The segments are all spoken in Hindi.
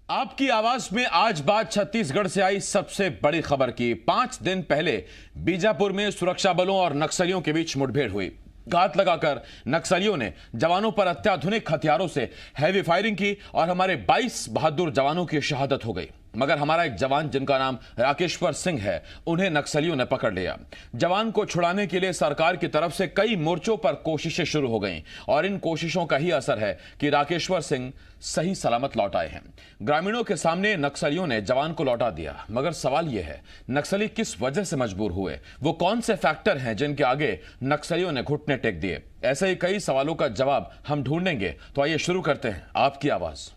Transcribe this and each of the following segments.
आपकी आवाज में आज बात छत्तीसगढ़ से आई सबसे बड़ी खबर की। 5 दिन पहले बीजापुर में सुरक्षा बलों और नक्सलियों के बीच मुठभेड़ हुई। घात लगाकर नक्सलियों ने जवानों पर अत्याधुनिक हथियारों से हैवी फायरिंग की और हमारे 22 बहादुर जवानों की शहादत हो गई। मगर हमारा एक जवान जिनका नाम राकेश्वर सिंह है, उन्हें नक्सलियों ने पकड़ लिया। जवान को छुड़ाने के लिए सरकार की तरफ से कई मोर्चों पर कोशिशें शुरू हो गईं और इन कोशिशों का ही असर है कि राकेश्वर सिंह सही सलामत लौट आए हैं। ग्रामीणों के सामने नक्सलियों ने जवान को लौटा दिया। मगर सवाल यह है, नक्सली किस वजह से मजबूर हुए? वो कौन से फैक्टर हैं जिनके आगे नक्सलियों ने घुटने टेक दिए? ऐसे ही कई सवालों का जवाब हम ढूंढेंगे। तो आइए शुरू करते हैं आपकी आवाज।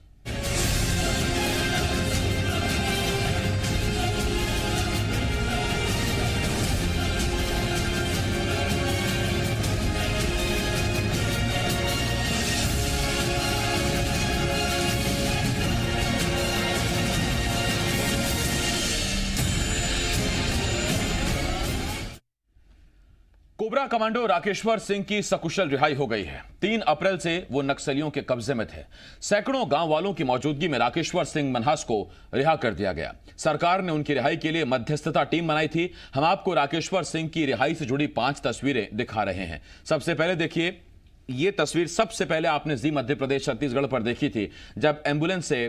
कोबरा कमांडो राकेश्वर सिंह की सकुशल रिहाई हो गई है। 3 अप्रैल से वो नक्सलियों के कब्जे में थे। सैकड़ों गांव वालों की मौजूदगी में राकेश्वर सिंह मनहास को रिहा कर दिया गया। सरकार ने उनकी रिहाई के लिए मध्यस्थता टीम बनाई थी। हम आपको राकेश्वर सिंह की रिहाई से जुड़ी 5 तस्वीरें दिखा रहे हैं। सबसे पहले देखिए, ये तस्वीर सबसे पहले आपने जी मध्य प्रदेश छत्तीसगढ़ पर देखी थी, जब एम्बुलेंस से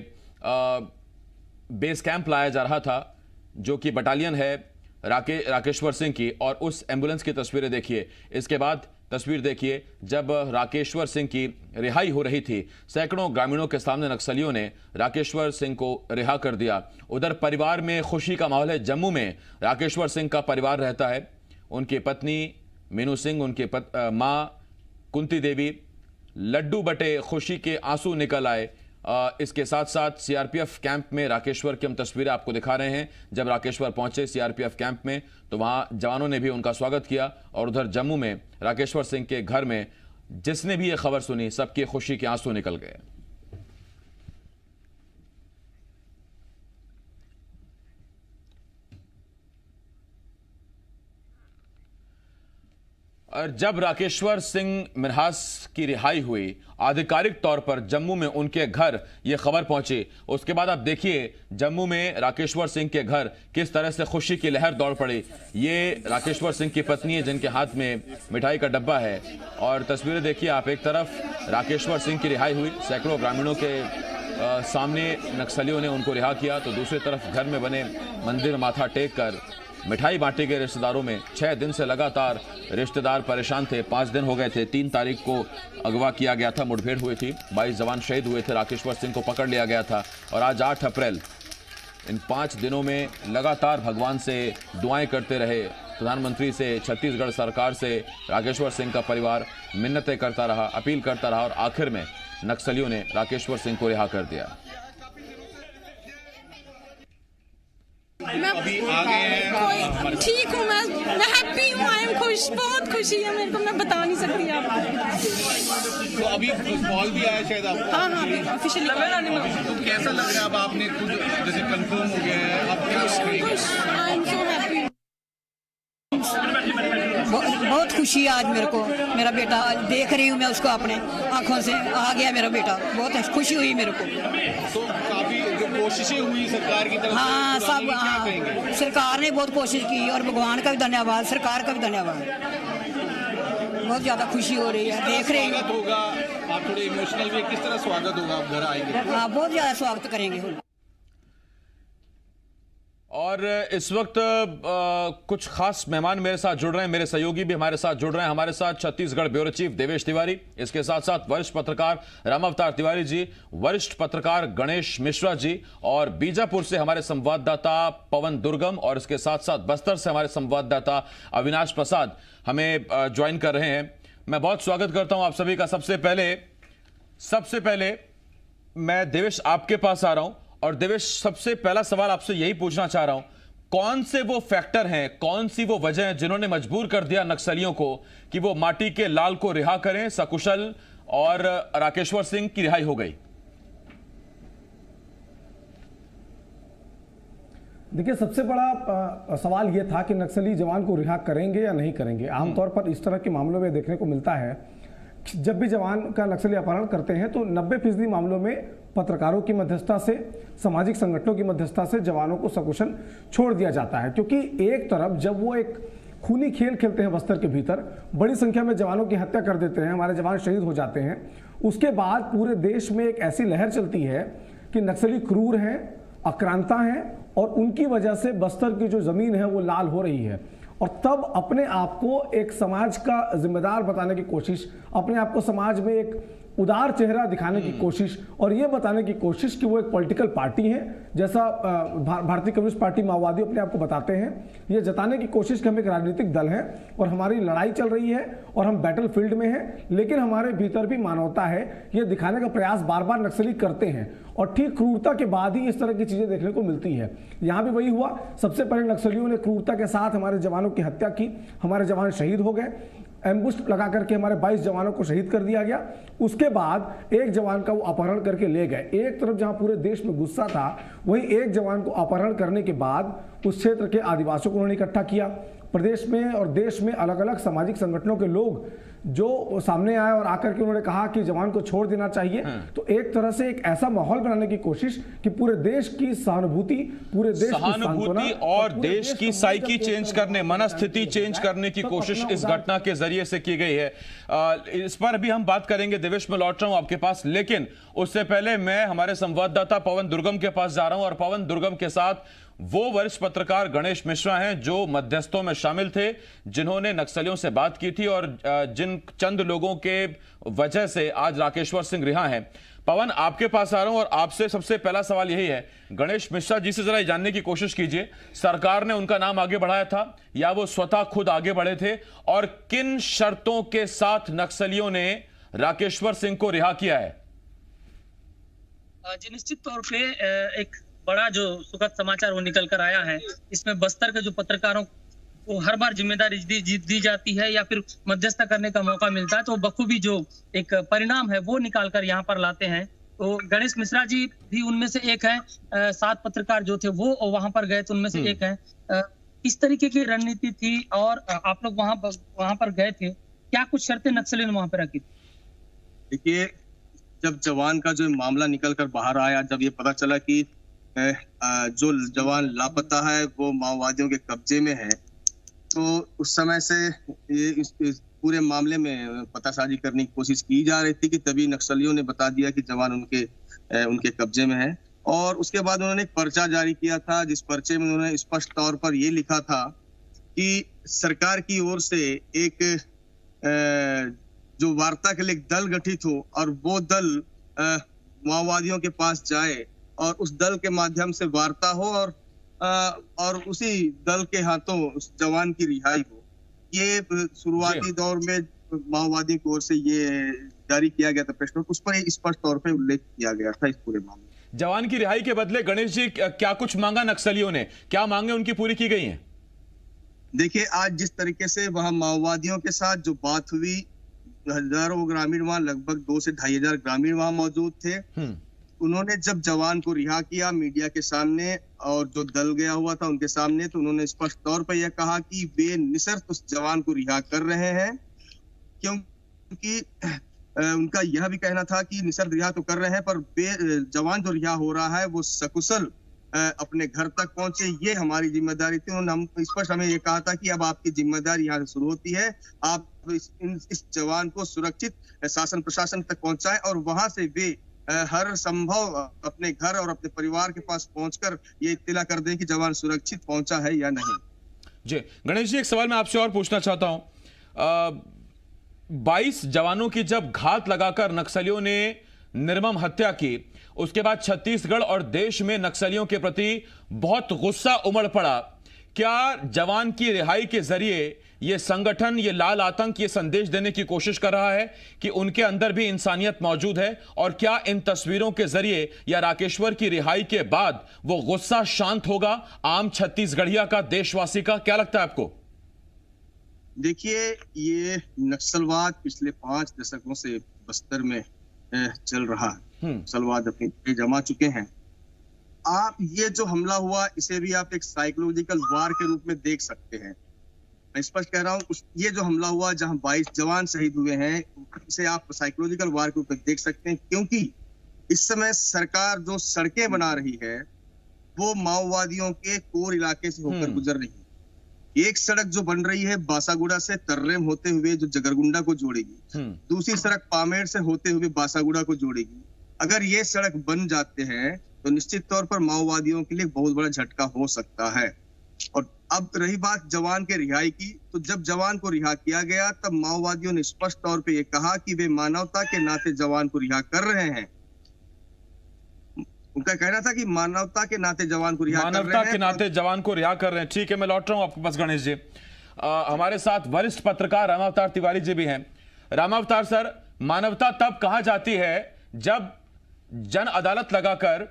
बेस कैंप लाया जा रहा था, जो कि बटालियन है राकेश्वर सिंह की, और उस एम्बुलेंस की तस्वीरें देखिए। इसके बाद तस्वीर देखिए जब राकेश्वर सिंह की रिहाई हो रही थी। सैकड़ों ग्रामीणों के सामने नक्सलियों ने राकेश्वर सिंह को रिहा कर दिया। उधर परिवार में खुशी का माहौल है। जम्मू में राकेश्वर सिंह का परिवार रहता है। उनकी पत्नी मीनू सिंह, उनके मां कुंती देवी, लड्डू बटे, खुशी के आंसू निकल आए। इसके साथ साथ सीआरपीएफ कैंप में राकेश्वर की हम तस्वीरें आपको दिखा रहे हैं। जब राकेश्वर पहुंचे सीआरपीएफ कैंप में तो वहां जवानों ने भी उनका स्वागत किया। और उधर जम्मू में राकेश्वर सिंह के घर में जिसने भी यह खबर सुनी, सबकी खुशी के आंसू निकल गए। और जब राकेश्वर सिंह मनहास की रिहाई हुई, आधिकारिक तौर पर जम्मू में उनके घर यह खबर पहुंची, उसके बाद आप देखिए जम्मू में राकेश्वर सिंह के घर किस तरह से खुशी की लहर दौड़ पड़ी। ये राकेश्वर सिंह की पत्नी है जिनके हाथ में मिठाई का डब्बा है। और तस्वीरें देखिए आप, एक तरफ राकेश्वर सिंह की रिहाई हुई, सैकड़ों ग्रामीणों के सामने नक्सलियों ने उनको रिहा किया, तो दूसरी तरफ घर में बने मंदिर माथा टेक कर मिठाई बांटी गई रिश्तेदारों में। 6 दिन से लगातार रिश्तेदार परेशान थे। 5 दिन हो गए थे। 3 तारीख को अगवा किया गया था, मुठभेड़ हुई थी, 22 जवान शहीद हुए थे, राकेश्वर सिंह को पकड़ लिया गया था। और आज 8 अप्रैल, इन 5 दिनों में लगातार भगवान से दुआएं करते रहे, प्रधानमंत्री से, छत्तीसगढ़ सरकार से राकेश्वर सिंह का परिवार मिन्नतें करता रहा, अपील करता रहा, और आखिर में नक्सलियों ने राकेश्वर सिंह को रिहा कर दिया। मैं ठीक हूँ, मैं हैप्पी हूँ, आई एम खुश, बहुत खुशी है मेरे को, मैं बता नहीं सकती आपको। तो अभी कॉल भी आया शायद आपको? हाँ, ऑफिशियली तो कैसा लग रहा है अब आपने खुद जैसे कंफर्म हो गया है, अब क्या आई एम सो हैप्पी। बहुत खुशी है आज मेरे को। मेरा बेटा देख रही हूँ मैं उसको, अपने आंखों से आ गया मेरा बेटा, बहुत खुशी हुई मेरे को। तो काफी जो कोशिशें हुई सरकार की तरफ से, हाँ, सब, हाँ, सरकार ने बहुत कोशिश की, और भगवान का भी धन्यवाद, सरकार का भी धन्यवाद। बहुत ज्यादा खुशी हो रही है, देख रहे हैं। होगा आप थोड़े इमोशनल भी, किस तरह स्वागत होगा आप घर आएंगे? हाँ, बहुत ज्यादा स्वागत करेंगे। और इस वक्त कुछ खास मेहमान मेरे साथ जुड़ रहे हैं, मेरे सहयोगी भी हमारे साथ जुड़ रहे हैं। हमारे साथ छत्तीसगढ़ ब्यूरो चीफ देवेश तिवारी, इसके साथ साथ वरिष्ठ पत्रकार राम अवतार तिवारी जी, वरिष्ठ पत्रकार गणेश मिश्रा जी, और बीजापुर से हमारे संवाददाता पवन दुर्गम, और इसके साथ साथ बस्तर से हमारे संवाददाता अविनाश प्रसाद हमें ज्वाइन कर रहे हैं। मैं बहुत स्वागत करता हूं आप सभी का। सबसे पहले मैं देवेश आपके पास आ रहा हूं, और देवेश, सबसे पहला सवाल आपसे यही पूछना चाह रहा हूं, कौन से वो फैक्टर हैं, कौन सी वो वजह है जिन्होंने मजबूर कर दिया नक्सलियों को कि वो माटी के लाल को रिहा करें, सकुशल, और राकेश्वर सिंह की रिहाई हो गई? देखिए, सबसे बड़ा सवाल यह था कि नक्सली जवान को रिहा करेंगे या नहीं करेंगे। आमतौर पर इस तरह के मामलों में देखने को मिलता है, जब भी जवान का नक्सली अपहरण करते हैं तो 90% मामलों में पत्रकारों की मध्यस्थता से, सामाजिक संगठनों की मध्यस्थता से जवानों को सकुशल छोड़ दिया जाता है। क्योंकि एक तरफ जब वो एक खूनी खेल खेलते हैं बस्तर के भीतर, बड़ी संख्या में जवानों की हत्या कर देते हैं, हमारे जवान शहीद हो जाते हैं, उसके बाद पूरे देश में एक ऐसी लहर चलती है कि नक्सली क्रूर हैं, आक्रांता हैं और उनकी वजह से बस्तर की जो जमीन है वो लाल हो रही है। और तब अपने आप को एक समाज का जिम्मेदार बताने की कोशिश, अपने आप को समाज में एक उदार चेहरा दिखाने की कोशिश और ये बताने की कोशिश कि वो एक पॉलिटिकल पार्टी है, जैसा भारतीय कम्युनिस्ट पार्टी माओवादी अपने आप को बताते हैं, ये जताने की कोशिश कि हम एक राजनीतिक दल हैं और हमारी लड़ाई चल रही है और हम बैटल फील्ड में हैं, लेकिन हमारे भीतर भी मानवता है, ये दिखाने का प्रयास बार बार नक्सली करते हैं। और ठीक क्रूरता के बाद ही इस तरह की चीजें देखने को मिलती है। यहाँ भी वही हुआ, सबसे पहले नक्सलियों ने क्रूरता के साथ हमारे जवानों की हत्या की, हमारे जवान शहीद हो गए, एम्बुश लगा करके हमारे 22 जवानों को शहीद कर दिया गया। उसके बाद एक जवान का वो अपहरण करके ले गए। एक तरफ जहां पूरे देश में गुस्सा था, वहीं एक जवान को अपहरण करने के बाद उस क्षेत्र के आदिवासियों को उन्होंने इकट्ठा किया। प्रदेश में और देश में अलग अलग सामाजिक संगठनों के लोग जो सामने आए और आकर के उन्होंने कहा कि जवान को छोड़ देना चाहिए। तो एक तरह से एक ऐसा माहौल बनाने की कोशिश कि पूरे देश की सहानुभूति, पूरे देश सहानुभूति और देश की साइकी चेंज करने, मनस्थिति चेंज करने की कोशिश इस घटना के जरिए से की गई है। इस पर भी हम बात करेंगे। देवेश, मैं लौट रहा हूं आपके पास, लेकिन उससे पहले मैं हमारे संवाददाता पवन दुर्गम के पास जा रहा हूं और पवन दुर्गम के साथ वो वरिष्ठ पत्रकार गणेश मिश्रा हैं जो मध्यस्थों में शामिल थे, जिन्होंने नक्सलियों से बात की थी और जिन चंद लोगों के वजह से आज राकेश्वर सिंह रिहा हैं। पवन, आपके पास आ रहा हूं और आपसे सबसे पहला सवाल यही है, गणेश मिश्रा जी से जरा जानने की कोशिश कीजिए, सरकार ने उनका नाम आगे बढ़ाया था या वो स्वतः खुद आगे बढ़े थे, और किन शर्तों के साथ नक्सलियों ने राकेश्वर सिंह को रिहा किया है? जी, निश्चित तौर पे एक बड़ा जो सुखद समाचार वो निकल कर आया है। इसमें बस्तर के जो पत्रकारों को हर बार जिम्मेदारी दी जाती है या फिर मध्यस्थता करने का मौका मिलता है, तो बखूबी जो एक परिणाम है वो निकाल कर यहाँ पर लाते हैं। तो गणेश मिश्रा जी भी उनमें से एक हैं। 7 पत्रकार जो थे वो वहां पर गए थे, उनमें से एक हैं। किस तरीके की रणनीति थी और आप लोग वहां पर गए थे, क्या कुछ शर्तें नक्सलियों ने वहां पर रखी? देखिए, जब जवान का जो मामला निकल कर बाहर आया, जब ये पता चला कि जो जवान लापता है वो माओवादियों के कब्जे में है, तो उस समय से ये इस पूरे मामले में पतासाजी करने की कोशिश की जा रही थी कि तभी नक्सलियों ने बता दिया कि जवान उनके कब्जे में है। और उसके बाद उन्होंने एक पर्चा जारी किया था, जिस पर्चे में उन्होंने स्पष्ट तौर पर ये लिखा था कि सरकार की ओर से एक जो वार्ता के लिए एक दल गठित हो और वो दल माओवादियों के पास जाए और उस दल के माध्यम से वार्ता हो और उसी दल के हाथों उस जवान की रिहाई हो। ये शुरुआती दौर में माओवादी की ओर से ये जारी किया गया था प्रश्न, उस पर स्पष्ट तौर पे उल्लेख किया गया था इस पूरे मामले में। जवान की रिहाई के बदले गणेश जी क्या कुछ मांगा नक्सलियों ने, क्या मांगे उनकी पूरी की गई हैं? देखिए, आज जिस तरीके से वहां माओवादियों के साथ जो बात हुई, हजारों ग्रामीण वहां, लगभग 2 से 2,500 ग्रामीण वहां मौजूद थे। उन्होंने जब जवान को रिहा किया मीडिया के सामने और जो दल गया हुआ था उनके सामने, तो उन्होंने स्पष्ट तौर पर यह कहा कि वे निशर्त उस जवान को रिहा कर रहे हैं, क्योंकि उनका यह भी कहना था कि निशर्त रिहा तो कर रहे हैं, पर जवान जो रिहा हो रहा है वो सकुशल अपने घर तक पहुंचे, ये हमारी जिम्मेदारी थी। उन्होंने हम स्पष्ट हमें ये कहा था कि अब आपकी जिम्मेदारी यहाँ से शुरू होती है, आप इस जवान को सुरक्षित शासन प्रशासन तक पहुंचाएं और वहां से वे हर संभव अपने घर और अपने परिवार के पास पहुंचकर ये इत्तला कर दें कि जवान सुरक्षित पहुंचा है या नहीं। जी गणेश जी, एक सवाल मैं आपसे और पूछना चाहता हूं। 22 जवानों की जब घात लगाकर नक्सलियों ने निर्मम हत्या की, उसके बाद छत्तीसगढ़ और देश में नक्सलियों के प्रति बहुत गुस्सा उमड़ पड़ा। क्या जवान की रिहाई के जरिए यह संगठन, ये लाल आतंक, ये संदेश देने की कोशिश कर रहा है कि उनके अंदर भी इंसानियत मौजूद है? और क्या इन तस्वीरों के जरिए या राकेश्वर की रिहाई के बाद वो गुस्सा शांत होगा आम छत्तीसगढ़िया का, देशवासी का? क्या लगता है आपको? देखिए, ये नक्सलवाद पिछले 5 दशकों से बस्तर में चल रहा है। नक्सलवाद अपनी जमा चुके हैं। आप ये जो हमला हुआ, इसे भी आप एक साइकोलॉजिकल वार के रूप में देख सकते हैं। मैं स्पष्ट कह रहा हूँ, ये जो हमला हुआ जहां 22 जवान शहीद हुए हैं, इसे आप साइकोलॉजिकल वार के रूप में देख सकते हैं, क्योंकि इस समय सरकार जो सड़कें बना रही है वो माओवादियों के कोर इलाके से होकर गुजर रही है। एक सड़क जो बन रही है बासागुड़ा से तर्रेम होते हुए जो जगरगुंडा को जोड़ेगी, दूसरी सड़क पामेड़ से होते हुए बासागुड़ा को जोड़ेगी। अगर ये सड़क बन जाते हैं तो निश्चित तौर पर माओवादियों के लिए बहुत बड़ा झटका हो सकता है। और अब रही बात जवान के रिहाई की, तो जब जवान को रिहा किया गया तब माओवादियों ने स्पष्ट तौर पे ये कहा कि वे मानवता के नाते जवान को रिहा कर रहे हैं। उनका कहना था कि मानवता के नाते जवान को रिहा कर रहे हैं। मानवता के नाते जवान को रिहा कर रहे हैं। ठीक है, मैं लौट रहा हूं आपके पास गणेश जी। हमारे साथ वरिष्ठ पत्रकार रामावतार तिवारी जी भी हैं। रामावतार सर, मानवता तब कहा जाती है जब जन अदालत लगाकर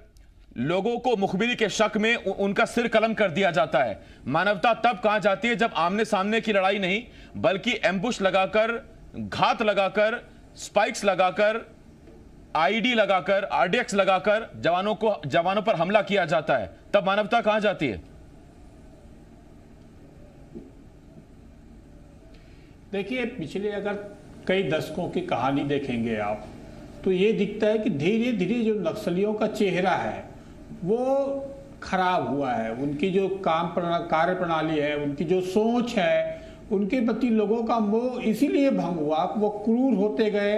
लोगों को मुखबिरी के शक में उनका सिर कलम कर दिया जाता है। मानवता तब कहा जाती है जब आमने सामने की लड़ाई नहीं बल्कि एम्बुश लगाकर, घात लगाकर, स्पाइक्स लगाकर, आईडी लगाकर, आरडीएक्स लगाकर जवानों पर हमला किया जाता है। तब मानवता कहां जाती है? देखिए, पिछले अगर कई दशकों की कहानी देखेंगे आप तो ये दिखता है कि धीरे धीरे जो नक्सलियों का चेहरा है वो खराब हुआ है। उनकी जो कार्य प्रणाली है, उनकी जो सोच है, उनके प्रति लोगों का मोह इसीलिए भंग हुआ। वो क्रूर होते गए,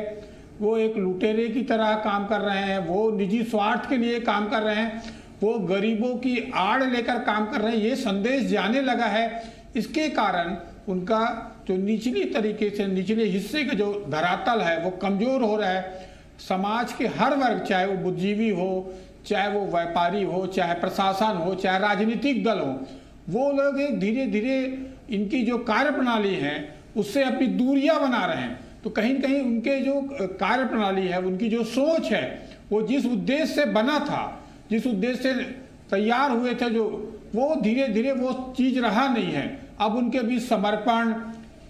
वो एक लुटेरे की तरह काम कर रहे हैं, वो निजी स्वार्थ के लिए काम कर रहे हैं, वो गरीबों की आड़ लेकर काम कर रहे हैं। ये संदेश जाने लगा है। इसके कारण उनका जो निचली तरीके से निचले हिस्से का जो धरातल है वो कमजोर हो रहा है। समाज के हर वर्ग, चाहे वो बुद्धिजीवी हो, चाहे वो व्यापारी हो, चाहे प्रशासन हो, चाहे राजनीतिक दल हो, वो लोग एक धीरे धीरे इनकी जो कार्य प्रणाली है उससे अपनी दूरियां बना रहे हैं। तो कहीं न कहीं उनके जो कार्य प्रणाली है, उनकी जो सोच है, वो जिस उद्देश्य से बना था, जिस उद्देश्य से तैयार हुए थे, जो वो धीरे धीरे वो चीज रहा नहीं है। अब उनके बीच समर्पण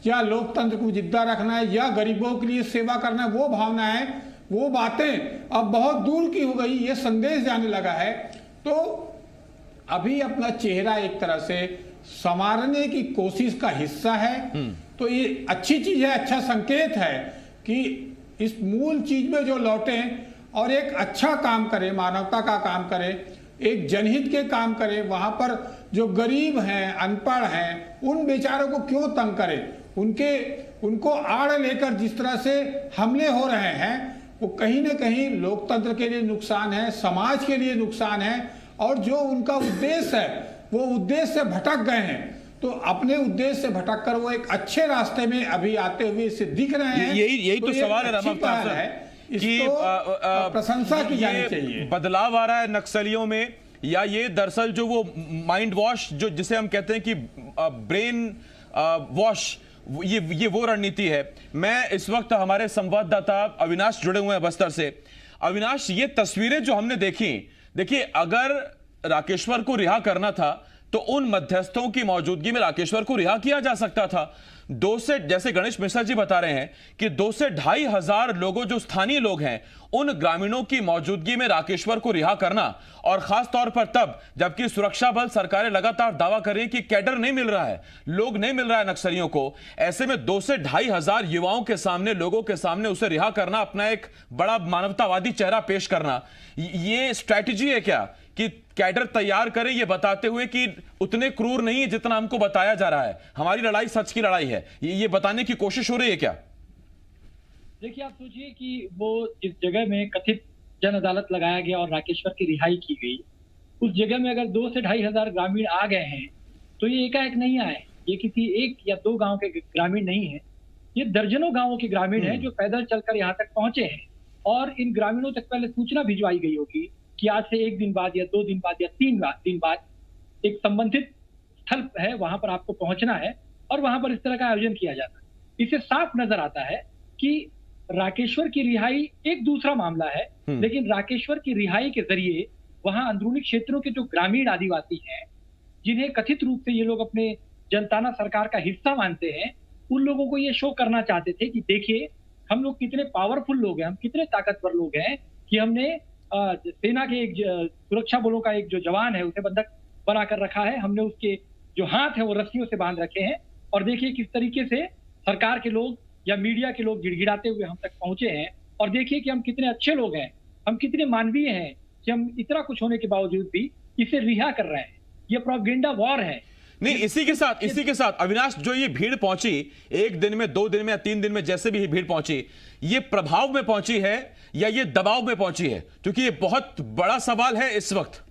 या लोकतंत्र को जिंदा रखना है या गरीबों के लिए सेवा करना है, वो भावना है, वो बातें अब बहुत दूर की हो गई। ये संदेश जाने लगा है। तो अभी अपना चेहरा एक तरह से संवारने की कोशिश का हिस्सा है। तो ये अच्छी चीज है, अच्छा संकेत है कि इस मूल चीज में जो लौटे और एक अच्छा काम करे, मानवता का काम करे, एक जनहित के काम करे। वहां पर जो गरीब हैं, अनपढ़ हैं, उन बेचारों को क्यों तंग करे? उनको आड़ लेकर जिस तरह से हमले हो रहे हैं वो कहीं ना कहीं लोकतंत्र के लिए नुकसान है, समाज के लिए नुकसान है। और जो उनका उद्देश्य है वो उद्देश्य से भटक गए हैं। तो अपने उद्देश्य से भटक कर वो एक अच्छे रास्ते में अभी आते हुए इसे दिख रहे हैं। यही तो सवाल है रामावतार सर, कि प्रशंसा की जानी चाहिए। बदलाव आ रहा है नक्सलियों में, या ये दरअसल जो वो माइंड वॉश जो जिसे हम कहते हैं कि ब्रेन वॉश, ये वो रणनीति है। मैं इस वक्त हमारे संवाददाता अविनाश जुड़े हुए हैं बस्तर से। अविनाश, ये तस्वीरें जो हमने देखी, देखिए अगर राकेश्वर को रिहा करना था तो उन मध्यस्थों की मौजूदगी में राकेश्वर को रिहा किया जा सकता था। जैसे गणेश मिश्रा जी बता रहे हैं कि 2 से 2.5 हजार लोगों, जो स्थानीय लोग हैं, उन ग्रामीणों की मौजूदगी में राकेश्वर को रिहा करना, और खास तौर पर तब जबकि सुरक्षा बल, सरकारें लगातार दावा कर रही है कि कैडर नहीं मिल रहा है, लोग नहीं मिल रहा है नक्सलियों को। ऐसे में 2 से 2.5 हजार युवाओं के सामने, लोगों के सामने उसे रिहा करना, अपना एक बड़ा मानवतावादी चेहरा पेश करना, ये स्ट्रैटेजी है क्या कि कैडर तैयार करें, ये बताते हुए कि उतने क्रूर नहीं है जितना हमको बताया जा रहा है, हमारी लड़ाई सच की लड़ाई है, ये बताने की कोशिश हो रही है क्या? देखिए, आप सोचिए कि वो जिस जगह में कथित जन अदालत लगाया गया और राकेश्वर की रिहाई की गई, उस जगह में अगर 2 से 2.5 हजार ग्रामीण आ गए हैं तो ये एकाएक नहीं आए। ये किसी 1 या 2 गांव के ग्रामीण नहीं है, ये दर्जनों गांवों के ग्रामीण हैं जो पैदल चलकर यहाँ तक पहुंचे हैं। और इन ग्रामीणों तक पहले सूचना भिजवाई गई होगी कि आज से 1 दिन बाद या 2 दिन बाद या 3 दिन बाद एक संबंधित स्थल है, वहां पर आपको पहुंचना है और वहां पर इस तरह का आयोजन किया जाता है। इससे साफ नजर आता है कि राकेश्वर की रिहाई एक दूसरा मामला है, लेकिन राकेश्वर की रिहाई के जरिए वहां अंदरूनी क्षेत्रों के जो ग्रामीण आदिवासी हैं, जिन्हें कथित रूप से ये लोग अपने जनताना सरकार का हिस्सा मानते हैं, उन लोगों को ये शो करना चाहते थे कि देखिए हम लोग कितने पावरफुल लोग हैं, हम कितने ताकतवर लोग हैं कि हमने सेना के एक सुरक्षा बलों का एक जो जवान है उसे बंधक बनाकर रखा है, हमने उसके जो हाथ है वो रस्सियों से बांध रखे हैं, और देखिए किस तरीके से सरकार के लोग या मीडिया के लोग गिड़गिड़ाते हुए हम तक पहुंचे हैं, और देखिए कि हम कितने अच्छे लोग हैं, हम कितने मानवीय हैं कि हम इतना कुछ होने के बावजूद भी इसे रिहा कर रहे हैं। ये प्रोपेगेंडा वॉर है। नहीं, इसी के साथ अविनाश, जो ये भीड़ पहुंची 1 दिन में, 2 दिन में या 3 दिन में, जैसे भी ये भीड़ पहुंची, ये प्रभाव में पहुंची है या ये दबाव में पहुंची है? क्योंकि ये बहुत बड़ा सवाल है इस वक्त।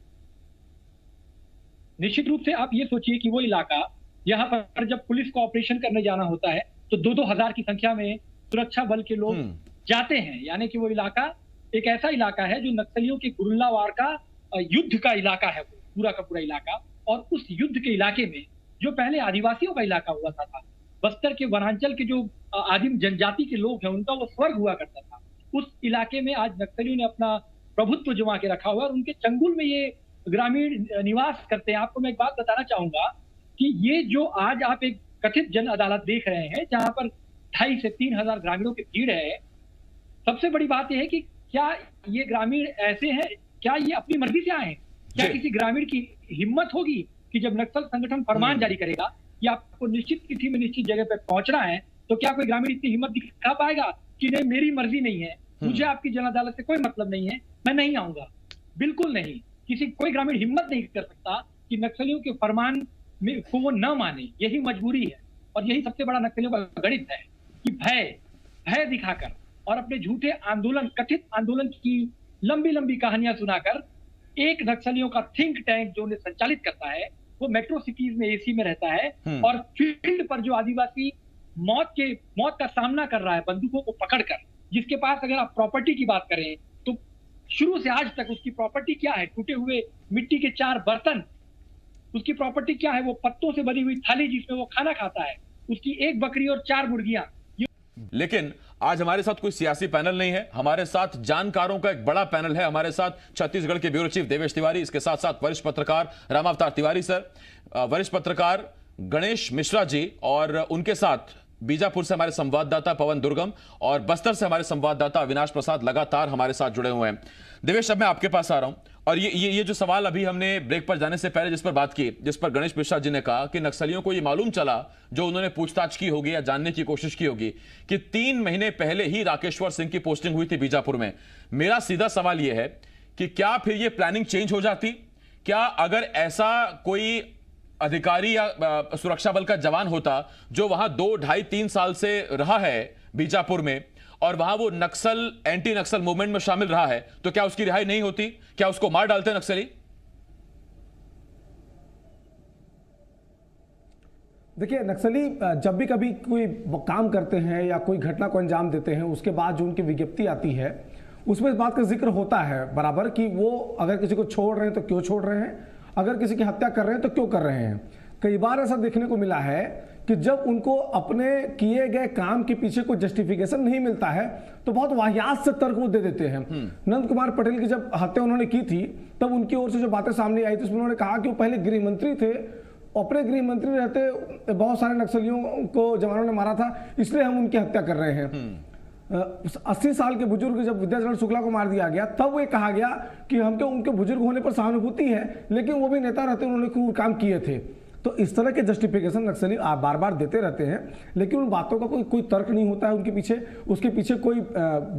निश्चित रूप से आप ये सोचिए कि वो इलाका यहाँ पर जब पुलिस को ऑपरेशन करने जाना होता है तो 2-2 हजार की संख्या में सुरक्षा बल के लोग जाते हैं, यानी कि वो इलाका एक ऐसा इलाका है जो नक्सलियों के गुरिल्लावार का युद्ध का इलाका है, वो पूरा का पूरा इलाका। और उस युद्ध के इलाके में जो पहले आदिवासियों का इलाका हुआ था, बस्तर के वनांचल के जो आदिम जनजाति के लोग हैं, उनका वो स्वर्ग हुआ करता था। उस इलाके में आज नक्सलियों ने अपना प्रभुत्व जमा के रखा हुआ है और उनके चंगुल में ये ग्रामीण निवास करते हैं। आपको मैं एक बात बताना चाहूंगा कि ये जो आज आप एक कथित जन अदालत देख रहे हैं, जहां पर 2,500 से 3,000 ग्रामीणों की भीड़ है, सबसे बड़ी बात यह है कि क्या ये ग्रामीण ऐसे हैं, क्या ये अपनी मर्जी से आए हैं? क्या किसी ग्रामीण की हिम्मत होगी कि जब नक्सल संगठन फरमान जारी करेगा कि आपको निश्चित तिथि में निश्चित जगह पे पहुंचना है, तो क्या कोई ग्रामीण इतनी हिम्मत दिखा पाएगा कि नहीं, मेरी मर्जी नहीं है, मुझे आपकी जन अदालत से कोई मतलब नहीं है, मैं नहीं आऊंगा? बिल्कुल नहीं। कोई ग्रामीण हिम्मत नहीं कर सकता कि नक्सलियों के फरमान को वो न माने। यही मजबूरी है और यही सबसे बड़ा नक्सलियों का गणित है कि भय दिखाकर और अपने झूठे आंदोलन, कथित आंदोलन की लंबी लंबी कहानियां सुनाकर एक नक्सलियों का थिंक टैंक जो उन्हें संचालित करता है, वो मेट्रो सिटीज में एसी में रहता है और फील्ड पर जो आदिवासी मौत का सामना कर रहा है बंदूकों को पकड़कर, जिसके पास अगर आप प्रॉपर्टी की बात करें तो शुरू से आज तक उसकी प्रॉपर्टी क्या है? टूटे हुए मिट्टी के 4 बर्तन। उसकी प्रॉपर्टी क्या है? वो पत्तों से बनी हुई थाली जिसमें वो खाना खाता है, उसकी 1 बकरी और 4 मुर्गियां। लेकिन आज हमारे साथ कोई सियासी पैनल नहीं है, हमारे साथ जानकारों का एक बड़ा पैनल है। हमारे साथ छत्तीसगढ़ के ब्यूरो चीफ देवेश तिवारी, इसके साथ साथ वरिष्ठ पत्रकार रामावतार तिवारी सर, वरिष्ठ पत्रकार गणेश मिश्रा जी, और उनके साथ बीजापुर से हमारे संवाददाता पवन दुर्गम और बस्तर से हमारे संवाददाता अविनाश प्रसाद लगातार हमारे साथ जुड़े हुए हैं। देवेश, अब मैं आपके पास आ रहा हूं और ये जो सवाल अभी हमने ब्रेक पर जाने से पहले जिस पर बात की, जिस पर गणेश मिश्रा जी ने कहा कि नक्सलियों को ये मालूम चला, जो उन्होंने पूछताछ की होगी या जानने की कोशिश की होगी, कि 3 महीने पहले ही राकेश्वर सिंह की पोस्टिंग हुई थी बीजापुर में। मेरा सीधा सवाल यह है कि क्या फिर ये प्लानिंग चेंज हो जाती? क्या अगर ऐसा कोई अधिकारी या सुरक्षा बल का जवान होता जो वहां 2, 2.5, 3 साल से रहा है बीजापुर में और वहां वो नक्सल, एंटी नक्सल मूवमेंट में शामिल रहा है, तो क्या उसकी रिहाई नहीं होती? क्या उसको मार डालते नक्सली? देखिए, नक्सली जब भी कभी कोई काम करते हैं या कोई घटना को अंजाम देते हैं, उसके बाद जो उनकी विज्ञप्ति आती है उसमें इस बात का जिक्र होता है बराबर कि वो अगर किसी को छोड़ रहे हैं तो क्यों छोड़ रहे हैं, अगर किसी की हत्या कर रहे हैं तो क्यों कर रहे हैं। कई बार ऐसा देखने को मिला है कि जब उनको अपने किए गए काम के पीछे कोई जस्टिफिकेशन नहीं मिलता है तो बहुत वाहियात से तर्क वो दे देते हैं। नंद कुमार पटेल की जब हत्या उन्होंने की थी तब उनकी ओर से जो बातें सामने आई थी उसमें उन्होंने कहा कि वो पहले गृह मंत्री थे, अपने गृह मंत्री रहते बहुत सारे नक्सलियों को जवानों ने मारा था, इसलिए हम उनकी हत्या कर रहे हैं। 80 साल के बुजुर्ग जब विद्याचरण शुक्ला को मार दिया गया तब वो कहा गया कि हमको उनके बुजुर्ग होने पर सहानुभूति है, लेकिन वो भी नेता रहते, उन्होंने क्रूर काम किए थे। तो इस तरह के जस्टिफिकेशन नक्सली बार बार देते रहते हैं, लेकिन उन बातों का कोई तर्क नहीं होता है उनके पीछे, उसके पीछे कोई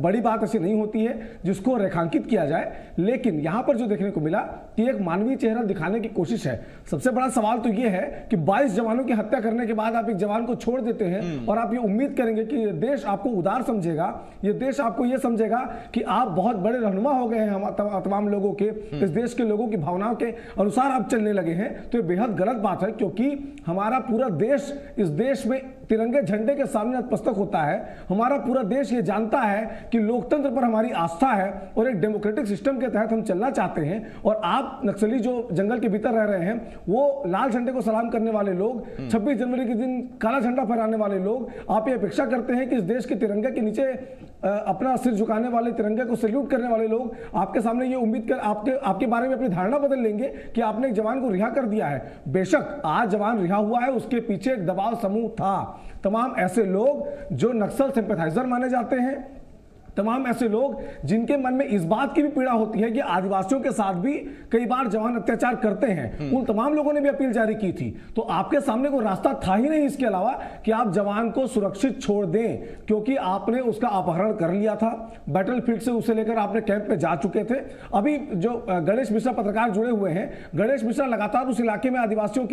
बड़ी बात ऐसी नहीं होती है जिसको रेखांकित किया जाए। लेकिन यहाँ पर जो देखने को मिला कि एक मानवीय चेहरा दिखाने की कोशिश है। सबसे बड़ा सवाल तो ये है कि 22 जवानों की हत्या करने के बाद आप एक जवान को छोड़ देते हैं और आप ये उम्मीद करेंगे कि ये देश आपको उदार समझेगा, ये देश आपको ये समझेगा कि आप बहुत बड़े रहनुमा हो गए हैं तमाम लोगों के, इस देश के लोगों की भावनाओं के अनुसार आप चलने लगे हैं, तो ये बेहद गलत बात है। क्योंकि हमारा पूरा देश इस देश में तिरंगे झंडे के सामने नतमस्तक होता है। हमारा पूरा देश ये जानता है कि लोकतंत्र पर हमारी आस्था है और एक डेमोक्रेटिक सिस्टम के तहत हम चलना चाहते हैं। और आप नक्सली जो जंगल के भीतर रह रहे हैं, वो लाल झंडे को सलाम करने वाले लोग, 26 जनवरी के दिन काला झंडा फहराने वाले लोग, आप ये अपेक्षा करते हैं कि इस देश के तिरंगे के नीचे अपना सिर झुकाने वाले, तिरंगे को सैल्यूट करने वाले लोग आपके सामने ये उम्मीद कर आपके बारे में अपनी धारणा बदल लेंगे कि आपने एक जवान को रिहा कर दिया है। बेशक आज जवान रिहा हुआ है, उसके पीछे एक दबाव समूह था, तमाम ऐसे लोग जो नक्सल सिंपैथाइजर माने जाते हैं, तमाम ऐसे लोग जिनके मन में इस बात की भी पीड़ा होती है कि आदिवासियों के साथ भी कई बार जवान अत्याचार करते हैं, उन तमाम लोगों ने भी अपील जारी की थी। तो आपके सामने कोई रास्ता था ही नहीं इसके अलावा कि आप जवान को सुरक्षित छोड़ दें, क्योंकि आपने उसका अपहरण कर लिया था, बैटलफील्ड से उसे लेकर आपने कैंप में जा चुके थे। अभी जो गणेश मिश्रा पत्रकार जुड़े हुए हैं, गणेश मिश्रा लगातार उस इलाके में आदिवासियों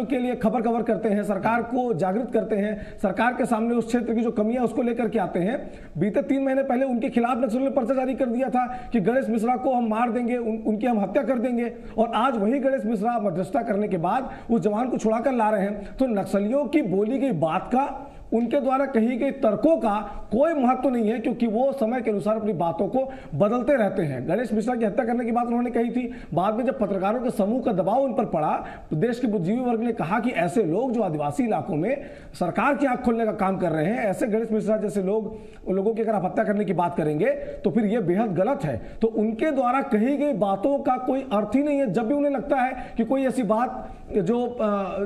के लिए खबर कवर करते हैं, सरकार को जागृत करते हैं, सरकार के सामने उस क्षेत्र की जो कमियां उसको लेकर के आते हैं। बीते 3 महीने पहले उनके खिलाफ नक्सलियों ने पर्चा जारी कर दिया था कि गणेश मिश्रा को हम मार देंगे, उनकी हम हत्या कर देंगे, और आज वही गणेश मिश्रा मध्यस्थता करने के बाद उस जवान को छुड़ाकर ला रहे हैं। तो नक्सलियों की बोली गई बात का, उनके द्वारा कही गई तर्कों का कोई महत्व नहीं है, क्योंकि वो समय के अनुसार अपनी बातों को बदलते रहते हैं। गणेश मिश्रा की हत्या करने की बात उन्होंने कही थी, बाद में जब पत्रकारों के समूह का दबाव उन पर पड़ा, देश के बुद्धिजीवी वर्ग ने कहा कि ऐसे लोग जो आदिवासी इलाकों में सरकार की आंख खोलने का काम कर रहे हैं, ऐसे गणेश मिश्रा जैसे लोगों की अगर आप हत्या करने की बात करेंगे तो फिर यह बेहद गलत है। तो उनके द्वारा कही गई बातों का कोई अर्थ ही नहीं है। जब भी उन्हें लगता है कि कोई ऐसी बात जो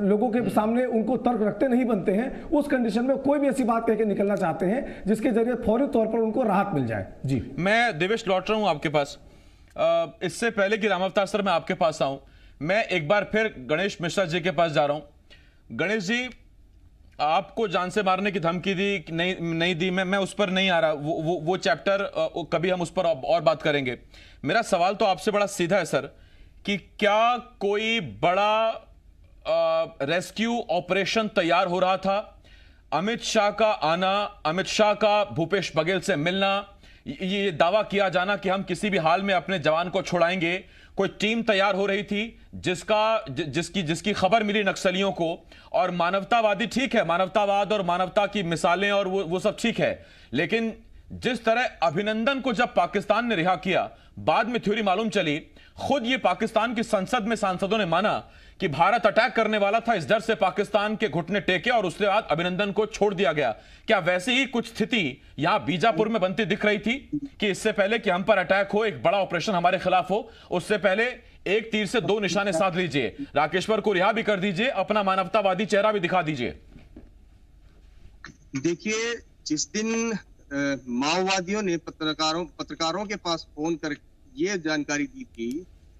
लोगों के सामने उनको तर्क रखते नहीं बनते हैं, उस कंडीशन में कोई भी ऐसी बात कह के निकलना चाहते हैं जिसके जरिए फौरी तौर पर उनको राहत मिल जाए। जी, मैं देवेश लौट रहा हूं आपके पास। इससे पहले कि राम अवतार सर मैं आपके पास आऊं, मैं एक बार फिर गणेश मिश्रा जी के पास जा रहा हूं। गणेश जी, आपको जान से मारने की धमकी दी नहीं दी, मैं उस पर नहीं आ रहा, वो चैप्टर कभी हम उस पर और बात करेंगे। मेरा सवाल तो आपसे बड़ा सीधा है सर, कि क्या कोई बड़ा रेस्क्यू ऑपरेशन तैयार हो रहा था? अमित शाह का आना, अमित शाह का भूपेश बघेल से मिलना, ये दावा किया जाना कि हम किसी भी हाल में अपने जवान को छुड़ाएंगे, कोई टीम तैयार हो रही थी जिसकी खबर मिली नक्सलियों को। और मानवतावादी ठीक है, मानवतावाद और मानवता की मिसालें और वो सब ठीक है, लेकिन जिस तरह अभिनंदन को जब पाकिस्तान ने रिहा किया, बाद में थ्योरी मालूम चली, खुद ये पाकिस्तान की संसद में सांसदों ने माना कि भारत अटैक करने वाला था, इस डर से पाकिस्तान के घुटने टेके और उसके बाद अभिनंदन को छोड़ दिया गया। क्या वैसे ही कुछ स्थिति यहां बीजापुर में बनती दिख रही थी कि इससे पहले कि हम पर अटैक हो, एक बड़ा ऑपरेशन हमारे खिलाफ हो, उससे पहले एक तीर से 2 निशाने साध लीजिए, राकेश्वर को रिहा भी कर दीजिए, अपना मानवतावादी चेहरा भी दिखा दीजिए? देखिए, जिस दिन माओवादियों ने पत्रकारों के पास फोन कर ये जानकारी दी थी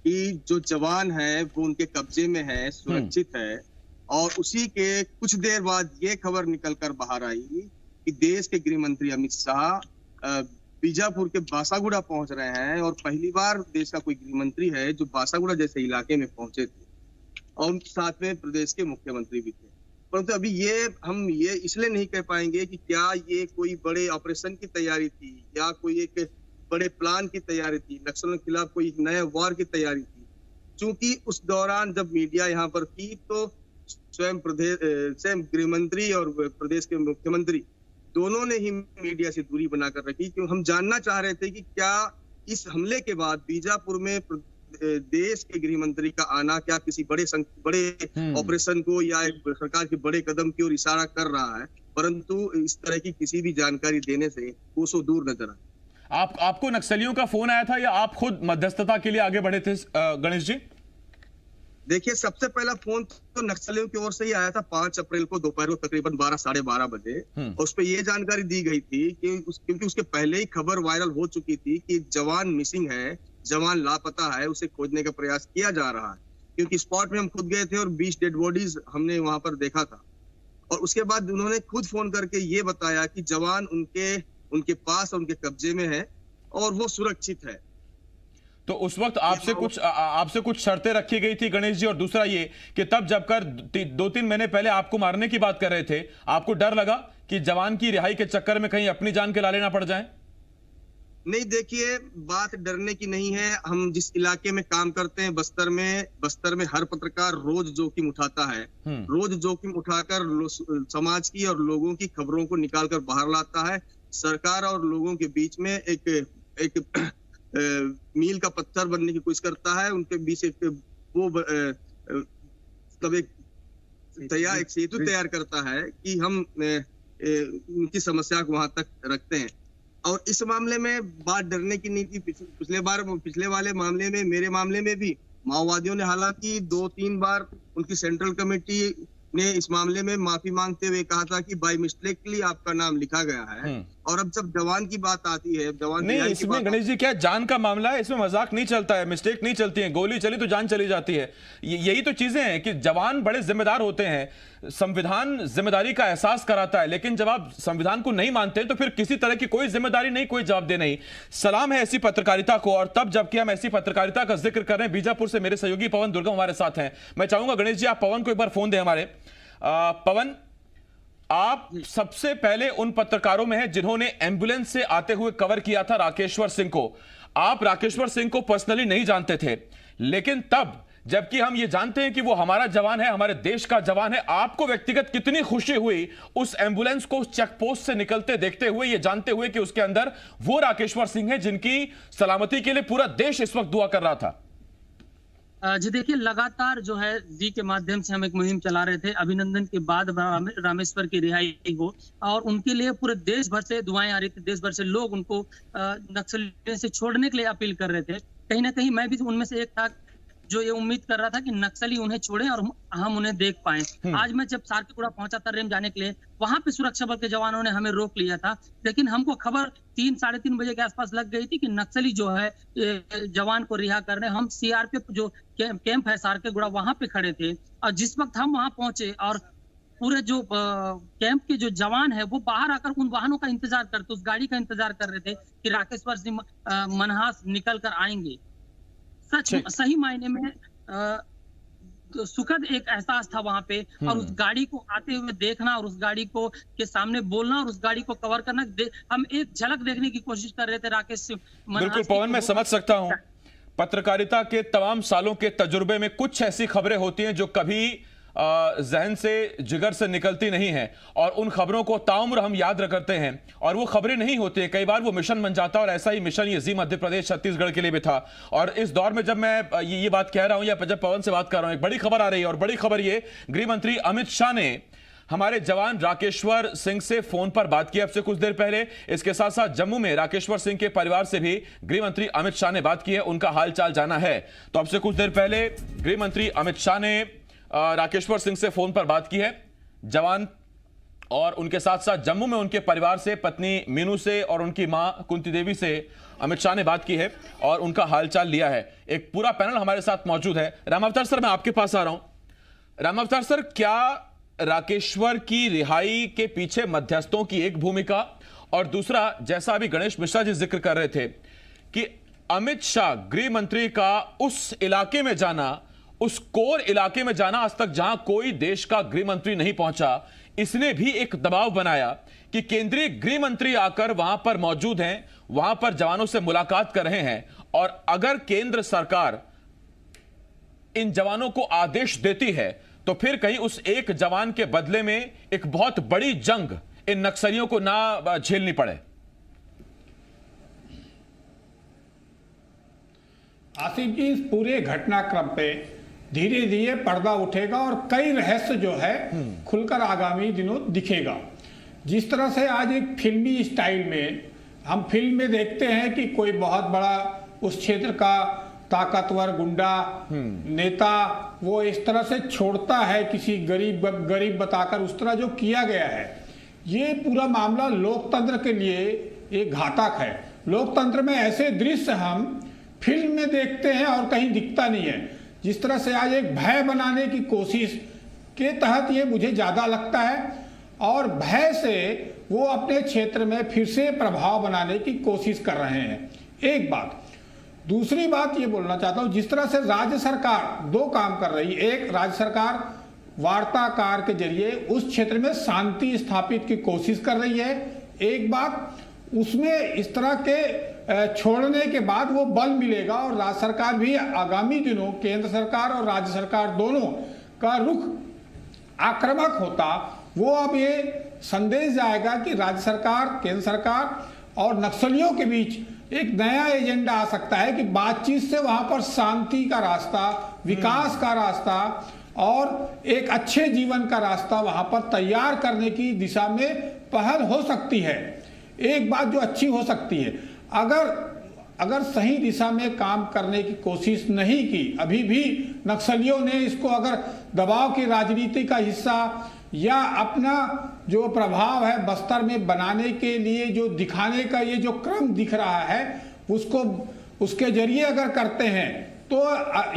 कि जो जवान है वो उनके कब्जे में है, सुरक्षित है, और उसी के कुछ देर बाद ये खबर निकल कर बाहर आई कि देश के गृह मंत्री अमित शाह बीजापुर के बासागुड़ा पहुंच रहे हैं, और पहली बार देश का कोई गृह मंत्री है जो बासागुड़ा जैसे इलाके में पहुंचे थे, और साथ में प्रदेश के मुख्यमंत्री भी थे। परंतु अभी हम ये इसलिए नहीं कह पाएंगे कि क्या ये कोई बड़े ऑपरेशन की तैयारी थी या कोई एक बड़े प्लान की तैयारी थी, नक्सलियों के खिलाफ कोई नए वार की तैयारी थी। क्योंकि उस दौरान जब मीडिया यहाँ पर थी तो स्वयं गृह मंत्री और प्रदेश के मुख्यमंत्री दोनों ने ही मीडिया से दूरी बनाकर रखी, क्यों हम जानना चाह रहे थे कि क्या इस हमले के बाद बीजापुर में देश के गृह मंत्री का आना क्या किसी बड़े ऑपरेशन को या एक सरकार के बड़े कदम की ओर इशारा कर रहा है। परंतु इस तरह की किसी भी जानकारी देने से कोसों दूर नजर आए। आपको नक्सलियों का फोन आया था या आप खुद मध्यस्थता के लिए आगे बढ़े थे गणेश जी? देखिए, सबसे पहला फोन तो नक्सलियों की ओर से ही आया था 5 अप्रैल को दोपहर को तकरीबन 12 साढ़े 12 बजे। उस पर यह जानकारी दी गई थी कि क्योंकि उसके पहले ही खबर वायरल हो चुकी थी कि जवान मिसिंग है, जवान लापता है, उसे खोजने का प्रयास किया जा रहा है। क्योंकि स्पॉट में हम खुद गए थे और 20 डेड बॉडीज हमने वहां पर देखा था। और उसके बाद उन्होंने खुद फोन करके ये बताया कि जवान उनके पास उनके कब्जे में है और वो सुरक्षित है। तो उस वक्त आपसे कुछ शर्तें रखी गई थी गणेश जी, और दूसरा ये कि तब जब कर 2-3 महीने पहले आपको मारने की बात कर रहे थे, आपको डर लगा कि जवान की रिहाई के चक्कर में कहीं अपनी जान के लाले ना पड़ जाए? नहीं, देखिए, बात डरने की नहीं है। हम जिस इलाके में काम करते हैं बस्तर में हर पत्रकार रोज जोखिम उठाता है, रोज जोखिम उठाकर समाज की और लोगों की खबरों को निकालकर बाहर लाता है। सरकार और लोगों के बीच में एक मील का पत्थर बनने की कोशिश करता है, उनके बीच एक सेतु तैयार करता है कि हम उनकी समस्या को वहां तक रखते हैं। और इस मामले में बात डरने की नहीं थी। पिछले वाले मामले में, मेरे मामले में भी माओवादियों ने हालांकि 2-3 बार उनकी सेंट्रल कमेटी ने इस मामले में माफी मांगते हुए कहा था कि बाय मिस्टेकली आपका नाम लिखा गया है और अब जब जवान की बात आती है, जवान नहीं, इसमें गणेश जी क्या जान का मामला है, इसमें मजाक नहीं चलता है, मिस्टेक नहीं चलती है, गोली चली तो जान चली जाती है। यही तो चीजें हैं कि जवान बड़े जिम्मेदार होते हैं, संविधान जिम्मेदारी का एहसास कराता है, लेकिन जब आप संविधान को नहीं मानते तो फिर किसी तरह की कोई जिम्मेदारी नहीं, कोई जवाबदेही नहीं। सलाम है ऐसी पत्रकारिता को। और तब जबकि हम ऐसी पत्रकारिता का जिक्र कर रहे हैं, बीजापुर से मेरे सहयोगी पवन दुर्गम हमारे साथ हैं। मैं चाहूंगा गणेश जी आप पवन को एक बार फोन दें हमारे। पवन, आप सबसे पहले उन पत्रकारों में हैं जिन्होंने एम्बुलेंस से आते हुए कवर किया था राकेश्वर सिंह को। आप राकेश्वर सिंह को पर्सनली नहीं जानते थे, लेकिन तब जबकि हम ये जानते हैं कि वो हमारा जवान है, हमारे देश का जवान है, आपको व्यक्तिगत कितनी खुशी हुई उस एम्बुलेंस को उस चेक पोस्ट से निकलते देखते हुए, ये जानते हुए कि उसके अंदर वो राकेश्वर सिंह है जिनकी सलामती के लिए पूरा देश इस वक्त दुआ कर रहा था? जी देखिए, लगातार जो है जी के माध्यम से हम एक मुहिम चला रहे थे अभिनंदन के बाद रामेश्वर की रिहाई हो, और उनके लिए पूरे देश भर से दुआएं आ रही थी, देश भर से लोग उनको नक्सलियों से छोड़ने के लिए अपील कर रहे थे। कहीं ना कहीं मैं भी उनमें से एक था जो ये उम्मीद कर रहा था कि नक्सली उन्हें छोड़े और हम उन्हें देख पाएं। आज मैं जब सारकीगुड़ा पहुंचा तर्रेम जाने के लिए, वहां पे सुरक्षा बल के जवानों ने हमें रोक लिया था, लेकिन हमको खबर 3-3:30 बजे के आसपास लग गई थी कि नक्सली जो है जवान को रिहा करने, हम सीआरपीएफ जो कैंप है सारकीगुड़ा वहां पे खड़े थे, और जिस वक्त हम वहां पहुंचे और पूरे जो कैंप के जो जवान है वो बाहर आकर उन वाहनों का इंतजार करते, उस गाड़ी का इंतजार कर रहे थे कि राकेश्वर सिंह मनहास निकल कर आएंगे। सही मायने में सुखद एक एहसास था वहां पे, और उस गाड़ी को आते हुए देखना और उस गाड़ी को के सामने बोलना और उस गाड़ी को कवर करना, हम एक झलक देखने की कोशिश कर रहे थे राकेश सिंह। बिल्कुल पवन, मैं समझ सकता हूं, पत्रकारिता के तमाम सालों के तजुर्बे में कुछ ऐसी खबरें होती हैं जो कभी जहन से, जिगर से निकलती नहीं है, और उन खबरों को ताउम्र हम याद करते हैं, और वो खबरें नहीं होती है, कई बार वो मिशन बन जाता है। और ऐसा ही मिशन ये जी मध्य प्रदेश छत्तीसगढ़ के लिए भी था। और इस दौर में जब मैं ये बात कह रहा हूं या जब पवन से बात कर रहा हूं, एक बड़ी खबर आ रही है, और बड़ी खबर ये, गृह मंत्री अमित शाह ने हमारे जवान राकेश्वर सिंह से फोन पर बात की अब से कुछ देर पहले। इसके साथ साथ जम्मू में राकेश्वर सिंह के परिवार से भी गृह मंत्री अमित शाह ने बात की है, उनका हालचाल जाना है। तो अब से कुछ देर पहले गृह मंत्री अमित शाह ने राकेश्वर सिंह से फोन पर बात की है जवान, और उनके साथ साथ जम्मू में उनके परिवार से, पत्नी मीनू से और उनकी मां कुंती देवी से अमित शाह ने बात की है और उनका हालचाल लिया है। एक पूरा पैनल हमारे साथ मौजूद है। रामावतार सर, मैं आपके पास आ रहा हूं। रामावतार सर, क्या राकेश्वर की रिहाई के पीछे मध्यस्थों की एक भूमिका, और दूसरा, जैसा अभी गणेश मिश्रा जी जिक्र कर रहे थे कि अमित शाह गृह मंत्री का उस इलाके में जाना, उस कोर इलाके में जाना आज तक जहां कोई देश का गृह मंत्री नहीं पहुंचा, इसने भी एक दबाव बनाया कि केंद्रीय गृह मंत्री आकर वहां पर मौजूद हैं, वहां पर जवानों से मुलाकात कर रहे हैं, और अगर केंद्र सरकार इन जवानों को आदेश देती है तो फिर कहीं उस एक जवान के बदले में एक बहुत बड़ी जंग इन नक्सलियों को ना झेलनी पड़े। आसिफ जी, इस पूरे घटनाक्रम पे धीरे धीरे पर्दा उठेगा और कई रहस्य जो है खुलकर आगामी दिनों दिखेगा। जिस तरह से आज एक फिल्मी स्टाइल में हम फिल्म में देखते हैं कि कोई बहुत बड़ा उस क्षेत्र का ताकतवर गुंडा नेता वो इस तरह से छोड़ता है किसी गरीब बताकर, उस तरह जो किया गया है, ये पूरा मामला लोकतंत्र के लिए एक घातक है। लोकतंत्र में ऐसे दृश्य हम फिल्म में देखते हैं और कहीं दिखता नहीं है। जिस तरह से आज एक भय बनाने की कोशिश के तहत ये मुझे ज्यादा लगता है, और भय से वो अपने क्षेत्र में फिर से प्रभाव बनाने की कोशिश कर रहे हैं। एक बात, दूसरी बात ये बोलना चाहता हूं, जिस तरह से राज्य सरकार दो काम कर रही है। एक, राज्य सरकार वार्ताकार के जरिए उस क्षेत्र में शांति स्थापित की कोशिश कर रही है। एक बात, उसमें इस तरह के छोड़ने के बाद वो बल मिलेगा, और राज्य सरकार भी आगामी दिनों केंद्र सरकार और राज्य सरकार दोनों का रुख आक्रामक होता, वो अब ये संदेश जाएगा कि राज्य सरकार, केंद्र सरकार और नक्सलियों के बीच एक नया एजेंडा आ सकता है कि बातचीत से वहां पर शांति का रास्ता, विकास का रास्ता और एक अच्छे जीवन का रास्ता वहां पर तैयार करने की दिशा में पहल हो सकती है। एक बात जो अच्छी हो सकती है, अगर सही दिशा में काम करने की कोशिश नहीं की, अभी भी नक्सलियों ने इसको अगर दबाव की राजनीति का हिस्सा या अपना जो प्रभाव है बस्तर में बनाने के लिए जो दिखाने का ये जो क्रम दिख रहा है उसको उसके जरिए अगर करते हैं तो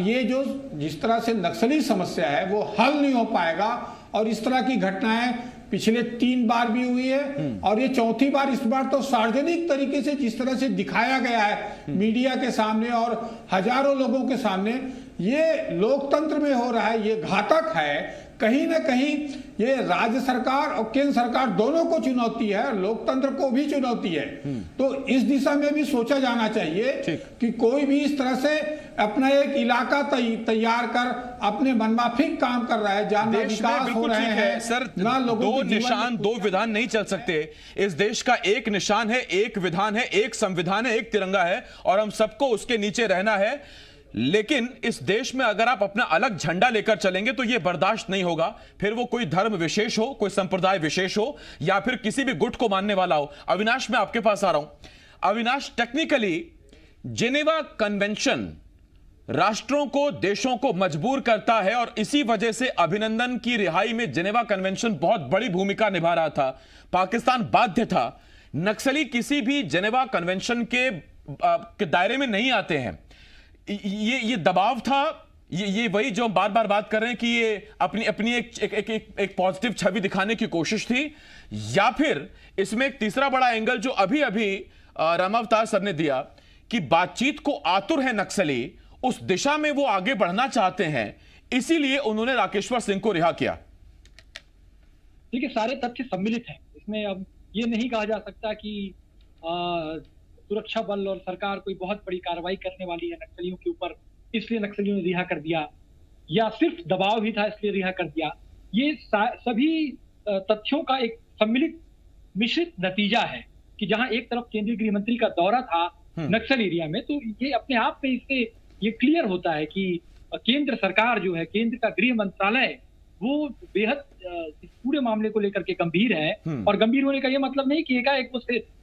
ये जो जिस तरह से नक्सली समस्या है वो हल नहीं हो पाएगा। और इस तरह की घटनाएं पिछले 3 बार भी हुई है और ये चौथी बार, इस बार तो सार्वजनिक तरीके से जिस तरह से दिखाया गया है मीडिया के सामने और हजारों लोगों के सामने, ये लोकतंत्र में हो रहा है, ये घातक है। कहीं ना कहीं ये राज्य सरकार और केंद्र सरकार दोनों को चुनौती है, लोकतंत्र को भी चुनौती है। तो इस दिशा में भी सोचा जाना चाहिए कि कोई भी इस तरह से अपना एक इलाका तैयार कर अपने मनमाफिक काम कर रहा है, जहां विकास हो रहे हैं सर। दो निशान, दो विधान नहीं चल सकते। इस देश का एक निशान है, एक विधान है, एक संविधान है, एक तिरंगा है और हम सबको उसके नीचे रहना है। लेकिन इस देश में अगर आप अपना अलग झंडा लेकर चलेंगे तो यह बर्दाश्त नहीं होगा। फिर वो कोई धर्म विशेष हो, कोई संप्रदाय विशेष हो या फिर किसी भी गुट को मानने वाला हो। अविनाश, मैं आपके पास आ रहा हूं। अविनाश, टेक्निकली जेनेवा कन्वेंशन राष्ट्रों को, देशों को मजबूर करता है और इसी वजह से अभिनंदन की रिहाई में जेनेवा कन्वेंशन बहुत बड़ी भूमिका निभा रहा था। पाकिस्तान बाध्य था। नक्सली किसी भी जेनेवा कन्वेंशन के दायरे में नहीं आते हैं। ये दबाव था, ये वही जो बार बार बात कर रहे हैं कि ये अपनी एक पॉजिटिव छवि दिखाने की कोशिश थी, या फिर इसमें एक तीसरा बड़ा एंगल जो अभी रामावतार सर ने दिया कि बातचीत को आतुर है नक्सली, उस दिशा में वो आगे बढ़ना चाहते हैं, इसीलिए उन्होंने राकेश्वर सिंह को रिहा किया। देखिए, सारे तथ्य सम्मिलित हैं इसमें। अब ये नहीं कहा जा सकता कि सुरक्षा बल और सरकार कोई बहुत बड़ी कार्रवाई करने वाली है नक्सलियों के ऊपर, इसलिए नक्सलियों ने रिहा कर दिया, या सिर्फ दबाव भी था इसलिए रिहा कर दिया। ये सभी तथ्यों का एक सम्मिलित मिश्रित नतीजा है कि जहां एक तरफ केंद्रीय गृह मंत्री का दौरा था नक्सल एरिया में, तो ये अपने आप में इससे ये क्लियर होता है कि केंद्र सरकार जो है, केंद्र का गृह मंत्रालय, वो बेहद इस पूरे मामले को लेकर के गंभीर है। और गंभीर होने का ये मतलब नहीं कि एकाएक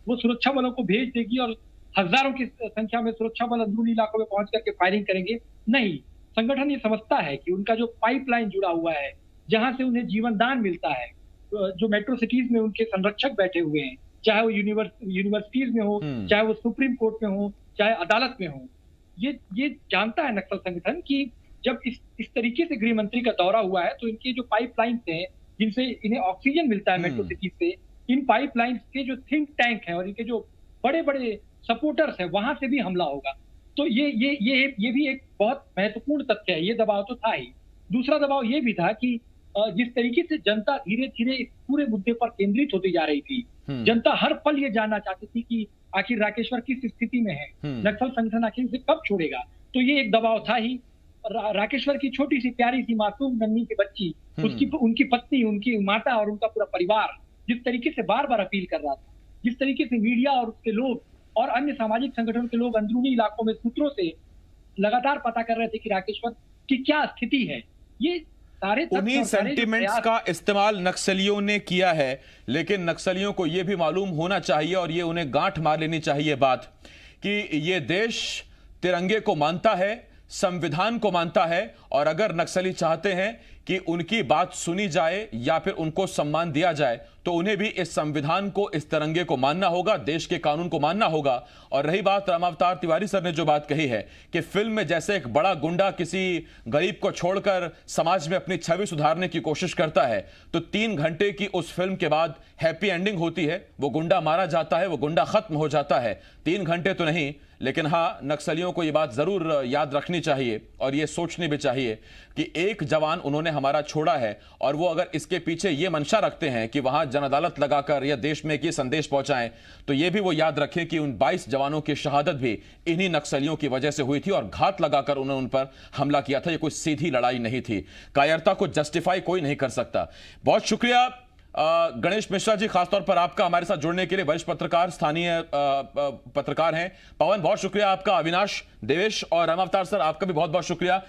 वो सुरक्षा बलों को भेज देगी और हजारों की संख्या में सुरक्षा बल अंदरूनी इलाकों में पहुंच करके फायरिंग करेंगे। नहीं, संगठन ये समझता है कि उनका जो पाइपलाइन जुड़ा हुआ है, जहां से उन्हें जीवन दान मिलता है, जो मेट्रो सिटीज में उनके संरक्षक बैठे हुए हैं, चाहे वो यूनिवर्सिटीज में हो, चाहे वो सुप्रीम कोर्ट में हो, चाहे अदालत में हो, ये जानता है नक्सल संगठन कि जब इस तरीके से गृह मंत्री का दौरा हुआ है तो इनके जो पाइपलाइन हैं, जिनसे इन्हें ऑक्सीजन मिलता है मेट्रो सिटीज से, इन पाइपलाइन के जो थिंक टैंक हैं और इनके जो बड़े बड़े सपोर्टर्स हैं, वहां से भी हमला होगा। तो ये भी एक बहुत महत्वपूर्ण तथ्य है। ये दबाव तो था ही। दूसरा दबाव ये भी था कि जिस तरीके से जनता धीरे धीरे इस पूरे मुद्दे पर केंद्रित होती जा रही थी, जनता हर पल ये जानना चाहती थी कि आखिर राकेश्वर किस स्थिति में है, नक्सल संगठन आखिर इसे कब छोड़ेगा। तो ये एक दबाव था ही। राकेश्वर की छोटी सी प्यारी सी मासूम नन्ही की बच्ची, उनकी पत्नी, उनकी माता और उनका पूरा परिवार जिस तरीके से बार बार अपील कर रहा था, जिस तरीके से मीडिया और उसके लोग और अन्य सामाजिक संगठनों के लोग अंदरूनी इलाकों में सूत्रों से लगातार पता कर रहे थे कि राकेश्वर की क्या स्थिति है, ये सारे उन्हीं सेंटिमेंट्स का इस्तेमाल नक्सलियों ने किया है। लेकिन नक्सलियों को यह भी मालूम होना चाहिए और ये उन्हें गांठ मार लेनी चाहिए बात कि ये देश तिरंगे को मानता है, संविधान को मानता है, और अगर नक्सली चाहते हैं कि उनकी बात सुनी जाए या फिर उनको सम्मान दिया जाए तो उन्हें भी इस संविधान को, इस तिरंगे को मानना होगा, देश के कानून को मानना होगा। और रही बात रामावतार तिवारी सर ने जो बात कही है कि फिल्म में जैसे एक बड़ा गुंडा किसी गरीब को छोड़कर समाज में अपनी छवि सुधारने की कोशिश करता है, तो 3 घंटे की उस फिल्म के बाद हैप्पी एंडिंग होती है, वो गुंडा मारा जाता है, वो गुंडा खत्म हो जाता है। 3 घंटे तो नहीं, लेकिन हाँ, नक्सलियों को ये बात जरूर याद रखनी चाहिए और ये सोचनी भी चाहिए कि एक जवान उन्होंने हमारा छोड़ा है, और वो अगर इसके पीछे ये मंशा रखते हैं कि वहां जन अदालत लगाकर या देश में ये संदेश पहुंचाएं, तो ये भी वो याद रखें कि उन 22 जवानों की शहादत भी इन्हीं नक्सलियों की वजह से हुई थी और घात लगाकर उन्होंने उन पर हमला किया था। ये कोई सीधी लड़ाई नहीं थी। कायरता को जस्टिफाई कोई नहीं कर सकता। बहुत शुक्रिया गणेश मिश्रा जी, खासतौर पर आपका हमारे साथ जुड़ने के लिए। वरिष्ठ पत्रकार, स्थानीय पत्रकार हैं। पवन, बहुत शुक्रिया आपका। अविनाश, देवेश और रामावतार सर, आपका भी बहुत बहुत शुक्रिया।